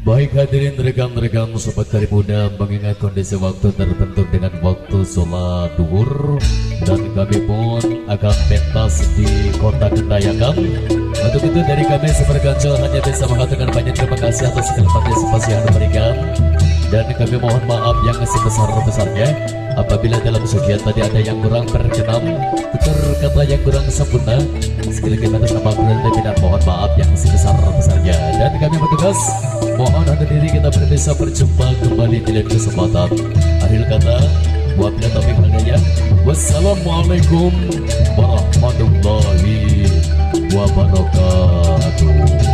Baik hadirin rekan-rekan sobat dari muda, mengingat kondisi waktu terbentuk dengan waktu sholat duhur, dan kami pun akan pentas di kota Kendayakan. Untuk itu dari kami Sepergancol hanya bisa mengatakan banyak terima kasih atas segala partisipasi yang diberikan, dan kami mohon maaf yang sebesar-besarnya apabila dalam sugihan tadi ada yang kurang berkenan, tutur kata yang kurang sempurna. Sekali lagi atas nama Brenda dan mohon maaf yang sebesar-besarnya, dan kami bertugas mohon undur diri, kita bisa berjumpa kembali di lain kesempatan. Akhir kata, wabillahi taufiq wal hidayah. Wassalamualaikum warahmatullahi wabarakatuh.